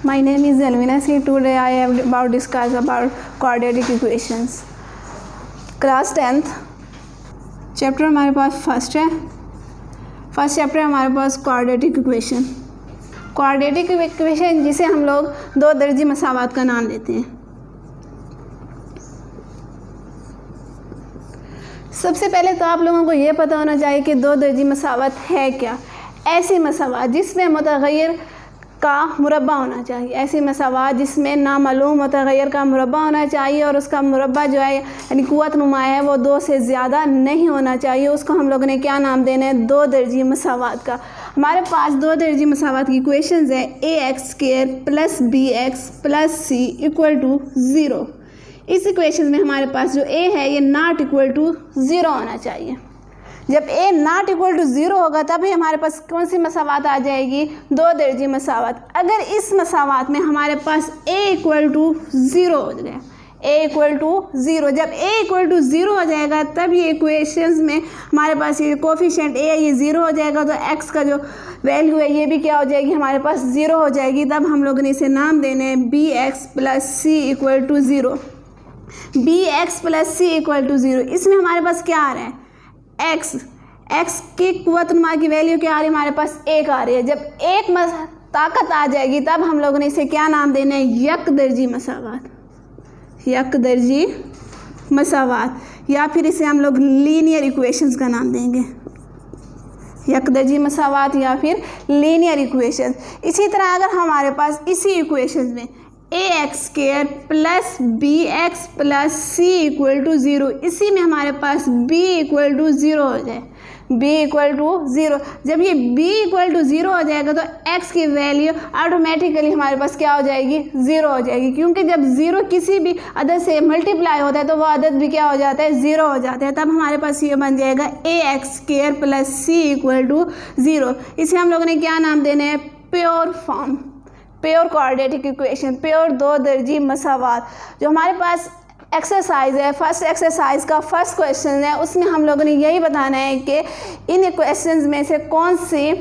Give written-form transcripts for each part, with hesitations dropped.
My name is Alveena Saeed. Today I have about discuss about quadratic equations. Class 10th chapter हमारे पास first है. First chapter हमारे पास quadratic equation. Quadratic equation जिसे हम लोग दो दर्जी मसावात का नाम देते हैं. सबसे पहले तो आप लोगों को ये पता होना चाहिए कि दो दर्जी मसावत है क्या. ऐसी मसावत जिसमें मुतग़य्यर का मुरब्बा होना चाहिए. ऐसी मसावत जिसमें नामालूम मुतग़य्यर का मुरब्बा होना चाहिए और उसका मुरब्बा जो है यानी क़ुव्वत नुमा है वो दो से ज़्यादा नहीं होना चाहिए. उसको हम लोगों ने क्या नाम देना है? दो दर्जी मसावत का. हमारे पास दो दर्जी मसावत की इक्वेशंस है ax² + bx + c = 0. इस इक्वेशन में हमारे पास जो a है ये नॉट इक्वल टू 0 होना चाहिए. जब a नॉट इक्वल टू 0 होगा तभी हमारे पास कौन सी मसावत आ जाएगी? दो दर्जी मसावत. अगर इस मसावत में हमारे पास a इक्वल टू 0 हो गया, a इक्वल टू 0, जब a इक्वल टू 0 हो जाएगा तब ये इक्वेशंस में हमारे पास ये कोफिशिएंट a है ये 0 हो जाएगा. तो x का जो वैल्यू है ये भी क्या हो जाएगी? हमारे पास 0 हो जाएगी. तब हम लोगों ने इसे नाम देने हैं bx + c = 0. bx + c = 0. इसमें हमारे पास क्या आ रहा है? x की क़ुव्वत नुमा की वैल्यू क्या आ रही है? हमारे पास 1 आ रही है. जब एक ताकत आ जाएगी तब हम लोगों ने इसे क्या नाम देना है? यक दर्जी मसावत. यक दर्जी मसावत या फिर इसे हम लोग लीनियर इक्वेशंस का नाम देंगे. यक दर्जी मसावत या फिर लीनियर इक्वेशंस. इसी तरह अगर हमारे पास इसी इक्वेशंस में ax² + bx + c = 0, इसी में हमारे पास b = 0 हो जाए. b = 0. जब ये b = 0 हो जाएगा तो x की वैल्यू ऑटोमेटिकली हमारे पास क्या हो जाएगी? 0 हो जाएगी. क्योंकि जब 0 किसी भी अदद से मल्टीप्लाई होता है तो वह अदद भी क्या हो जाता है? 0 हो जाता है. तब हमारे पास ये बन जाएगा ax² + c = 0. इसे हम लोगों ने क्या नाम देना है? Pure form, pure quadratic equation, pure दो दर्जी मसावत. जो हमारे पास एक्सरसाइज है, फर्स्ट एक्सरसाइज का फर्स्ट क्वेश्चन है, उसमें हम लोगों ने यही बताना है कि इन इक्वेशंस में से कौन सी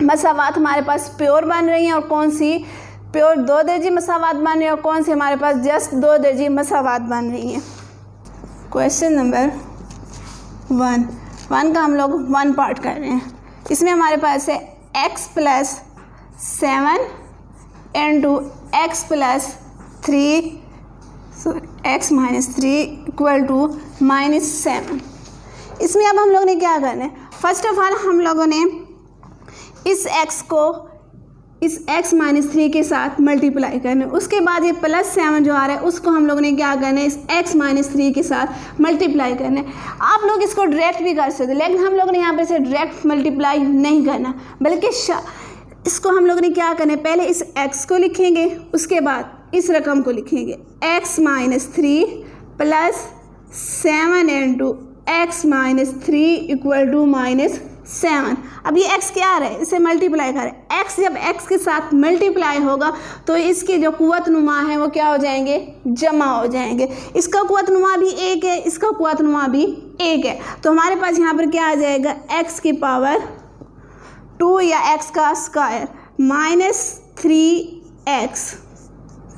मसावत हमारे पास प्योर बन रही हैं और कौन सी प्योर दो दर्जी मसावत बन रही है और कौन सी हमारे पास जस्ट दो दर्जी मसावत बन रही हैं. क्वेश्चन नंबर 1 का हम लोग 1 पार्ट कर रहे हैं. इसमें हमारे पास है x + 7 into x + 3 x - 3 = -7. इसमें अब हम लोगों ने क्या करना है? फर्स्ट ऑफ ऑल हम लोगों ने इस x को इस x - 3 के साथ मल्टीप्लाई करना है. उसके बाद ये +7 जो आ रहा है उसको हम लोगों ने क्या करना है? इस x - 3 के साथ मल्टीप्लाई करना है. आप लोग इसको डायरेक्ट भी कर सकते हैं लेकिन हम लोगों ने यहाँ पे इसे डायरेक्ट मल्टीप्लाई नहीं करना बल्कि इसको हम लोगों ने क्या करना है? पहले इस x को लिखेंगे, उसके बाद इस रकम को लिखेंगे x - 3 + 7 into x - 3 = -7. अब ये x क्या आ रहा है? इसे मल्टीप्लाई करें. x जब x के साथ मल्टीप्लाई होगा तो इसकी जो क़ुव्वत नुमा है वो क्या हो जाएंगे? जमा हो जाएंगे. इसका क़ुव्वत नुमा भी 1 है, इसका क़ुव्वत नुमा भी 1 है. तो हमारे पास यहाँ पर क्या आ जाएगा? x की पावर 2 या x का स्क्वायर -3x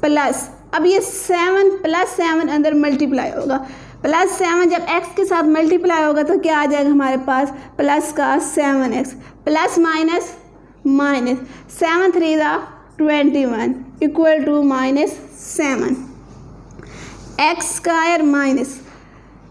प्लस, अब ये 7 + 7 अंदर मल्टीप्लाई होगा. +7 जब x के साथ मल्टीप्लाई होगा तो क्या आ जाएगा हमारे पास? प्लस का 7x plus minus minus 7 3 21 = -7. x² minus,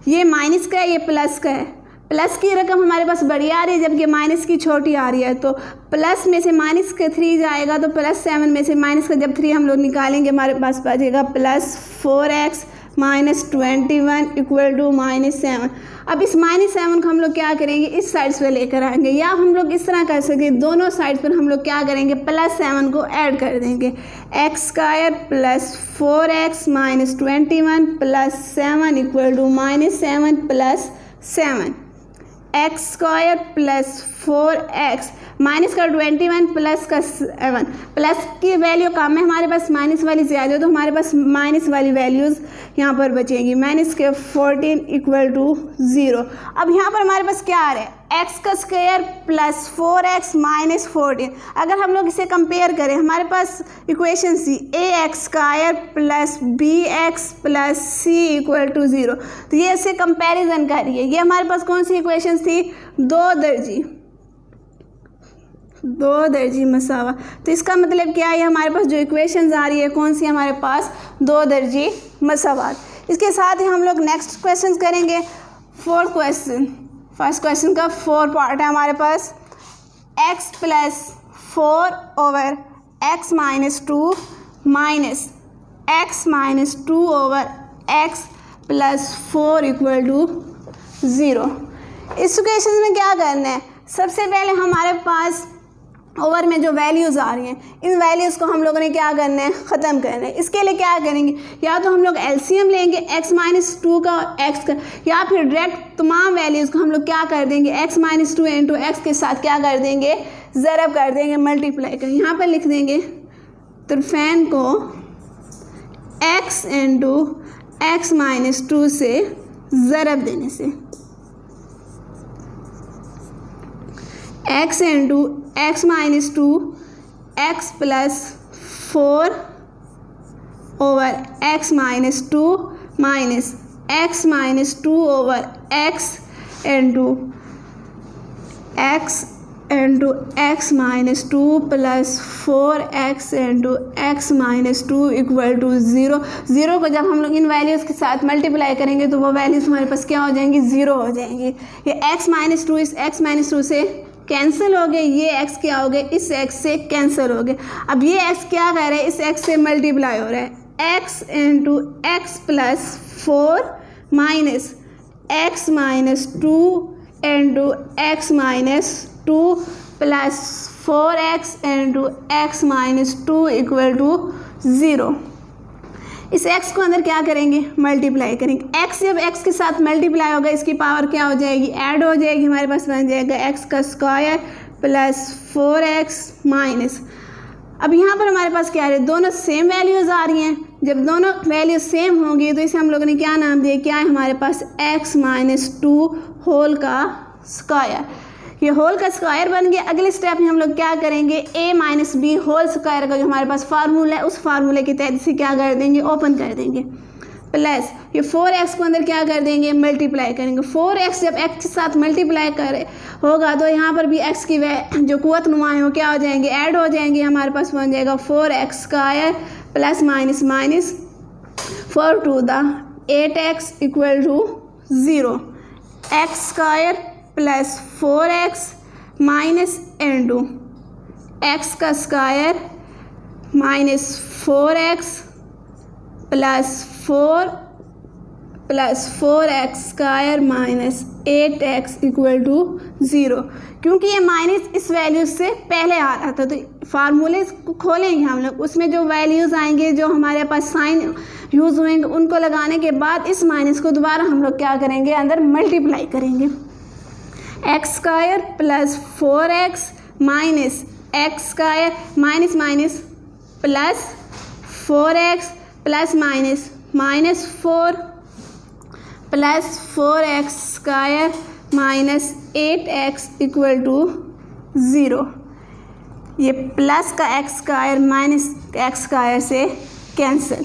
ये माइनस का है ये प्लस का है. प्लस की रकम हमारे पास बड़ी आ रही है जबकि माइनस की छोटी आ रही है. तो प्लस में से माइनस का 3 जाएगा तो +7 में से माइनस का जब 3 हम लोग निकालेंगे हमारे पास बचेगा +4x - 21 = -7. अब इस -7 को हम लोग क्या करेंगे? इस साइड्स पे लेकर आएंगे या हम लोग इस तरह कर सकते हैं. दोनों साइड पर हम लोग क्या करेंगे? +7 को ऐड कर देंगे. x² + 4x - 21 + 7 = -7 + 7. x² + 4x minus का 21 प्लस का 7, प्लस की वैल्यू कम है हमारे पास, माइनस वाली ज़्यादा है, तो हमारे पास माइनस वाली वैल्यूज़ यहाँ पर बचेंगी। माइनस के 14 इक्वल टू 0। अब यहाँ पर हमारे पास क्या आ रहा है, एक्स का स्क्वायर प्लस 4x माइनस 14। अगर हम लोग इसे कंपेयर करें, हमारे पास इक्वेशन थी a x square plus b x plus c equal to 0। तो ये इसे कंपैरिजन करिए, ये हमारे पास कौन सी इक्वेशन थी, दो दर्जी मसावा। तो इसका मतलब क्या है, हमारे पास जो इक्वेशंस आ रही है कौन सी हमारे पास, 2 दर्जी मसावात। इसके साथ ही हम लोग नेक्स्ट क्वेश्चन करेंगे, फोर्थ क्वेश्चन। फर्स्ट क्वेश्चन का 4 पार्ट है हमारे पास, x plus 4 over x minus 2 minus x minus 2 over x plus 4 equal to 0। इस इक्वेशन में क्या करना है, सबसे पहले हमारे पास ओवर में जो वैल्यूज़ आ रही हैं, इन वैल्यूज़ को हम लोगों ने क्या करना है, ख़त्म करना है। इसके लिए क्या करेंगे, या तो हम लोग एलसीएम लेंगे x माइनस 2 का x का, या फिर डायरेक्ट तमाम वैल्यूज़ को हम लोग क्या कर देंगे, x माइनस 2 इंटू एक्स के साथ क्या कर देंगे, ज़रब कर देंगे, मल्टीप्लाई कर। यहाँ पर लिख देंगे तरफेन को x इंटू एक्स माइनस 2 से ज़रब देने से, x into x minus 2 x plus 4 over x minus 2 minus x minus 2 over x into x minus 2 plus 4x into x minus 2 equal to 0। 0 को जब हम लोग इन वैल्यूज़ के साथ मल्टीप्लाई करेंगे तो वो वैल्यूज़ हमारे पास क्या हो जाएंगी, 0 हो जाएंगी। ये x माइनस 2 इस x माइनस 2 से कैंसिल हो गए, ये x क्या हो गए, इस x से कैंसिल हो गए। अब ये x क्या कर रहे हैं, इस x से मल्टीप्लाई हो रहा है, x into x plus 4 minus x minus 2 into x minus 2 plus 4x into x minus 2 equal to 0। इस x को अंदर क्या करेंगे, मल्टीप्लाई करेंगे। x जब x के साथ मल्टीप्लाई होगा, इसकी पावर क्या हो जाएगी, ऐड हो जाएगी, हमारे पास बन जाएगा x का स्क्वायर प्लस 4x माइनस। अब यहाँ पर हमारे पास क्या है, दोनों सेम वैल्यूज़ आ रही हैं। जब दोनों वैल्यूज सेम होंगी तो इसे हम लोगों ने क्या नाम दिया, क्या है हमारे पास, x माइनस 2 होल का स्क्वायर। ये होल का स्क्वायर बन गया। अगले स्टेप में हम लोग क्या करेंगे, a minus B whole square का जो हमारे पास फार्मूला है, उस फार्मूले के तहत इसे क्या कर देंगे, ओपन कर देंगे, प्लस ये 4x को अंदर क्या कर देंगे, मल्टीप्लाई करेंगे। 4x जब x के साथ मल्टीप्लाई करे होगा तो यहाँ पर भी x की जो कुव्वत नुमा है वो क्या हो जाएंगे, ऐड हो जाएंगे। हमारे पास बन जाएगा 4x square plus minus minus 4 to the 8x equal to 0। x square plus 4x minus into x का square minus 4x plus 4x square minus 8x equal to 0। क्योंकि ये माइनस इस वैल्यू से पहले आ रहा था तो फार्मूले को खोलेंगे हम लोग, उसमें जो वैल्यूज़ आएंगे, जो हमारे पास साइन यूज़ होंगे, उनको लगाने के बाद इस माइनस को दोबारा हम लोग क्या करेंगे, अंदर मल्टीप्लाई करेंगे। X square plus 4x minus x square minus minus plus 4x plus minus minus 4 plus 4x square minus 8x equal to 0। ये प्लस का x square minus x square से कैंसिल।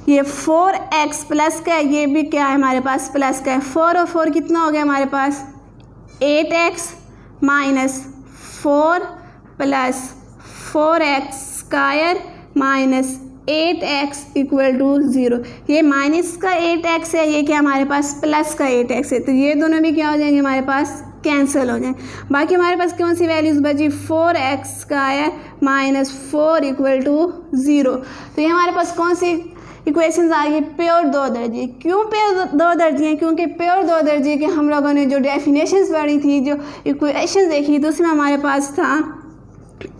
ये 4x प्लस का, ये भी क्या है हमारे पास, प्लस का है। 4 और 4 कितना हो गया हमारे पास, 8x minus 4 plus 4x square minus 8x equal to 0। ये माइनस का 8x है, ये क्या हमारे पास प्लस का 8x है, तो ये दोनों भी क्या हो जाएंगे हमारे पास, कैंसिल हो जाए। बाकी हमारे पास कौन सी वैल्यूज़ बची, 4x square minus 4 equal to 0। तो ये हमारे पास कौन सी इक्वेशंस आ गई, प्योर 2 दर्जे। क्यों प्योर 2 दर्जे हैं, क्योंकि प्योर 2 दर्जे के हम लोगों ने जो डेफिनेशंस पढ़ी थी, जो इक्वेशंस देखी तो उसमें हमारे पास था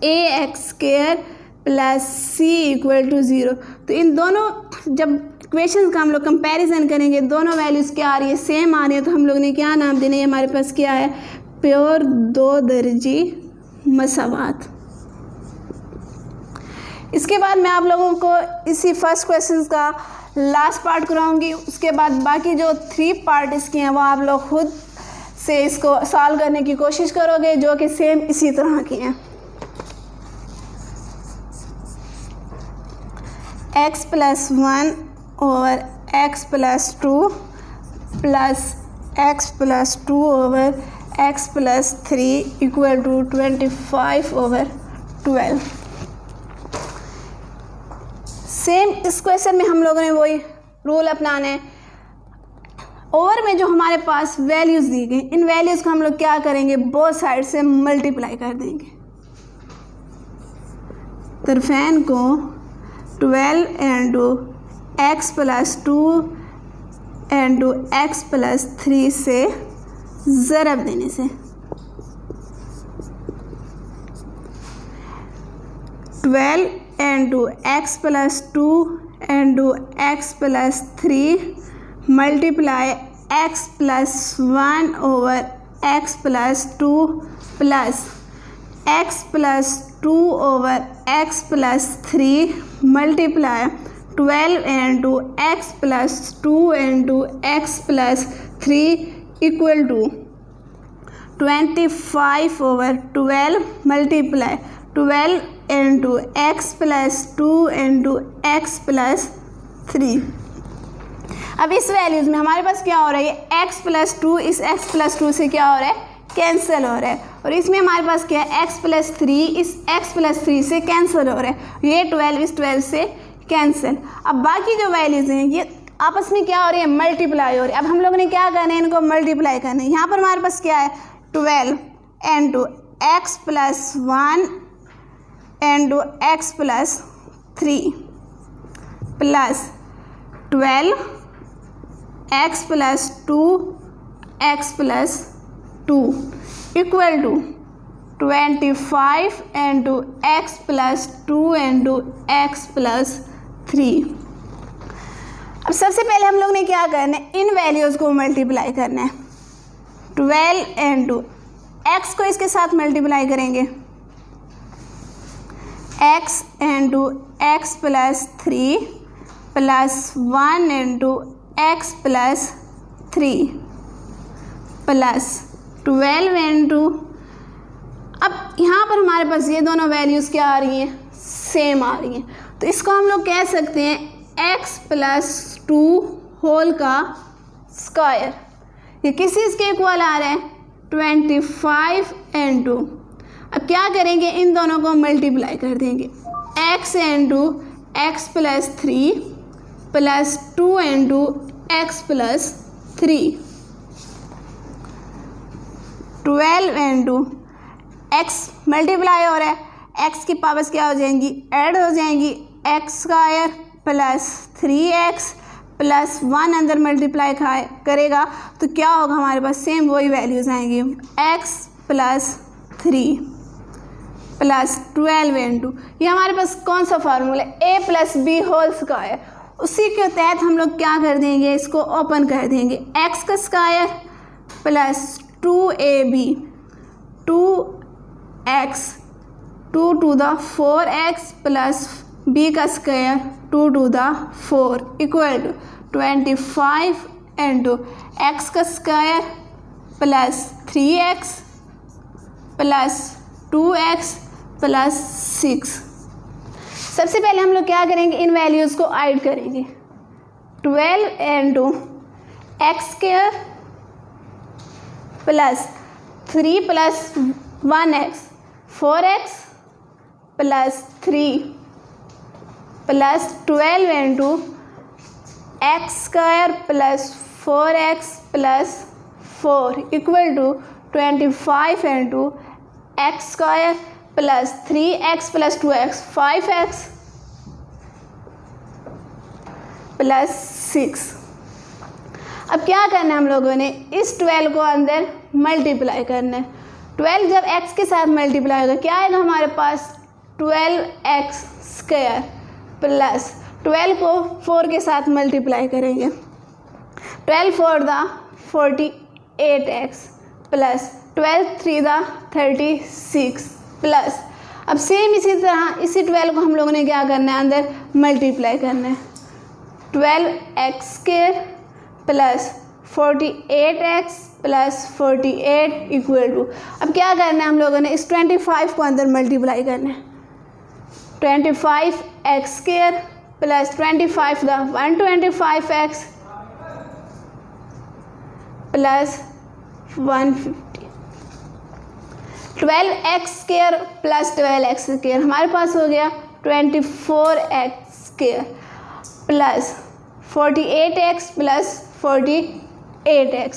ax square plus c equal to 0। तो इन दोनों जब इक्वेशंस का हम लोग कंपैरिजन करेंगे, दोनों वैल्यूज़ क्या आ रही है, सेम आ रही है, तो हम लोग ने क्या नाम देना है, हमारे पास क्या है, प्योर 2 दर्जी मसावात। इसके बाद मैं आप लोगों को इसी फर्स्ट क्वेश्चन का लास्ट पार्ट कराऊंगी। उसके बाद बाकी जो 3 पार्ट इसके हैं वो आप लोग खुद से इसको सॉल्व करने की कोशिश करोगे, जो कि सेम इसी तरह की हैं। x + 1 over x + 2 plus x + 2 over x + 3 equal to 25 over 12। Same इस क्वेश्चन में हम लोगों ने वही रूल अपनाना है। ओवर में जो हमारे पास वैल्यूज़ दी गई, इन वैल्यूज़ को हम लोग क्या करेंगे, बोथ साइड से मल्टीप्लाई कर देंगे। तरफेन को 12 इंटू x + 2 इंटू x + 3 से ज़रब देने से 12 into x + 2 into x + 3 multiply x + 1 over x + 2 plus x + 2 over x + 3 multiply 12 into x + 2 into x + 3 equal to 25 over 12 multiply 12 into x + 2 into x + 3। अब इस values में हमारे पास क्या हो रहा है, x + 2 इस x + 2 से क्या हो रहा है, कैंसिल हो रहा है। और इसमें हमारे पास क्या है, x + 3 इस x + 3 से कैंसिल हो रहा है। ये 12 इस 12 से कैंसिल। अब बाकी जो वैल्यूज़ हैं ये आपस में क्या हो रही है, मल्टीप्लाई हो रही है। अब हम लोगों ने क्या करना है, इनको मल्टीप्लाई करना है। यहाँ पर हमारे पास क्या है, 12 into x + 1 into x + 3 plus 12 x + 2 x + 2 equal to 25 into x + 2 into x + 3। अब सबसे पहले हम लोग ने क्या करना है, इन वैल्यूज़ को मल्टीप्लाई करना है। 12 इंटू x को इसके साथ मल्टीप्लाई करेंगे, x into x + 3 plus 1 into x + 3 plus 12 into, अब यहाँ पर हमारे पास ये दोनों वैल्यूज़ क्या आ रही हैं, सेम आ रही हैं। तो इसको हम लोग कह सकते हैं x + 2 होल का स्क्वायर। ये किस चीज़ के इक्वल आ रहा है, 25 इंटू, अब क्या करेंगे, इन दोनों को मल्टीप्लाई कर देंगे, x into x + 3 plus 2 into x + 3 12 into x multiply हो रहा है, x की पावर्स क्या हो जाएंगी, ऐड हो जाएंगी, x² प्लस 3x प्लस 1 अंदर मल्टीप्लाई करेगा तो क्या होगा, हमारे पास सेम वही वैल्यूज़ आएंगी, x + 3 प्लस 12 इंटू, ये हमारे पास कौन सा फार्मूला है, a + b होल स्क्वायर। उसी के तहत हम लोग क्या कर देंगे, इसको ओपन कर देंगे, x का square plus 2ab 2x 2 to the 4x plus b का square 2 to the 4 equal to 25 into x का square plus 3x plus 2x plus 6। सबसे पहले हम लोग क्या करेंगे, इन वैल्यूज़ को ऐड करेंगे, 12 into x² plus 3 plus 1x 4x plus 3 plus 12 into x² plus 4x plus 4 equal to 25 into x² plus 3x plus 2x 5x plus 6। अब क्या करना है हम लोगों ने, इस 12 को अंदर मल्टीप्लाई करना है। 12 जब x के साथ मल्टीप्लाई होगा क्या आएगा हमारे पास, 12x² प्लस 12 को 4 के साथ मल्टीप्लाई करेंगे, 12 4 दा 48x प्लस 12 3 दा 36 प्लस, अब सेम इसी तरह इसी 12 को हम लोगों ने क्या करना है, अंदर मल्टीप्लाई करना है। 12x² plus 48x plus 48 equal to, अब क्या करना है हम लोगों ने, इस 25 को अंदर मल्टीप्लाई करना है। 25x² plus 25 the 125x plus 150, 12x² plus 12x² हमारे पास हो गया 24x² plus 48x plus 48x,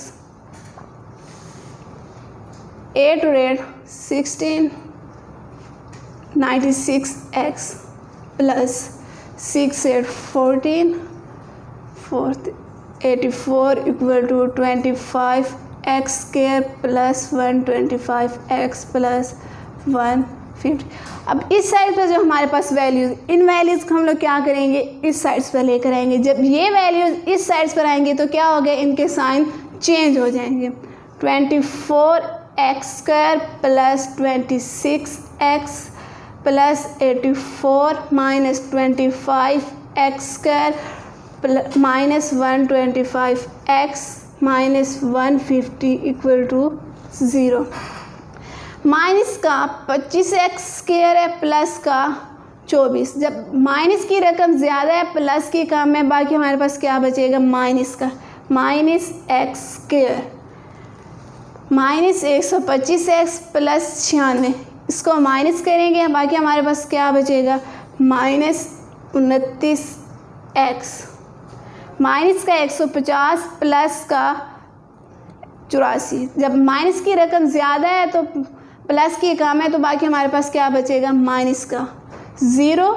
8 8 16 96x plus 6 8 14 4 84 equal to 25x² plus 125x plus 150। अब इस साइड पर जो हमारे पास वैल्यूज़, इन वैल्यूज़ को हम लोग क्या करेंगे, इस साइड्स पर लेकर आएंगे। जब ये वैल्यूज़ इस साइड्स पर आएंगे तो क्या हो गया, इनके साइन चेंज हो जाएंगे। 24x² plus 26x plus 84 minus 25x² minus 125x minus 150 equal to 0। Minus का 25x² है प्लस का 24, जब माइनस की रकम ज़्यादा है प्लस की कम है, बाकी हमारे पास क्या बचेगा, माइनस का, minus x² minus 125x plus 96, इसको माइनस करेंगे, बाकी हमारे पास क्या बचेगा, माइनस 29x, माइनस का 150 प्लस का 84, जब माइनस की रकम ज़्यादा है तो प्लस की कम है, तो बाकी हमारे पास क्या बचेगा, माइनस का 0।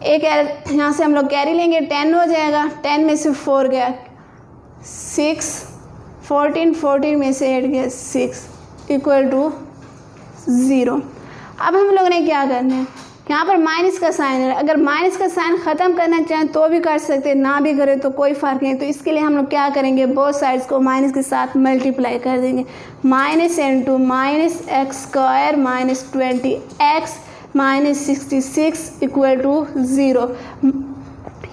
एक यहाँ से हम लोग कैरी लेंगे, 10 हो जाएगा, 10 में से 4 गया 6, 14 14 में से 8 गया 6 इक्वल टू 0। अब हम लोगों ने क्या करना है, यहाँ पर माइनस का साइन है, अगर माइनस का साइन ख़त्म करना चाहें तो भी कर सकते हैं, ना भी करें तो कोई फ़र्क नहीं। तो इसके लिए हम लोग क्या करेंगे, बोथ साइड्स को माइनस के साथ मल्टीप्लाई कर देंगे। Minus into minus x² minus 20x minus 66 equal to 0।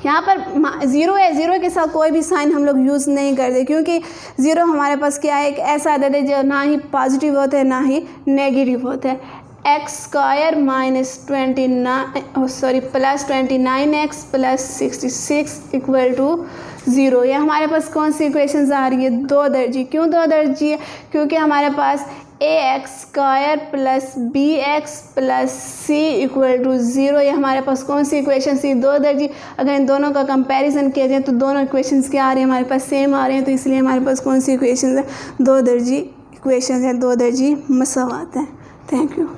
यहाँ पर 0 है, 0 के साथ कोई भी साइन हम लोग यूज़ नहीं करते, क्योंकि 0 हमारे पास क्या है, एक ऐसा अदद है जो ना ही पॉजिटिव होता है ना ही नेगेटिव होता है। x² minus 29 plus 29x plus 66 equal to 0। ये हमारे पास कौन सी इक्वेशंस आ रही है, 2 दर्जी। क्यों 2 दर्जी है, क्योंकि हमारे पास ax² plus bx plus c equal to 0, ये हमारे पास कौन सी इक्वेशन थी, 2 दर्जी। अगर इन दोनों का कंपैरिजन किया जाए तो दोनों इक्वेशंस क्या आ रही है, हमारे पास सेम आ रहे हैं, तो इसलिए हमारे पास कौन सी इक्वेशंस है, 2 दर्जी इक्वेशंस हैं, 2 दर्जी मसावात हैं। Thank you.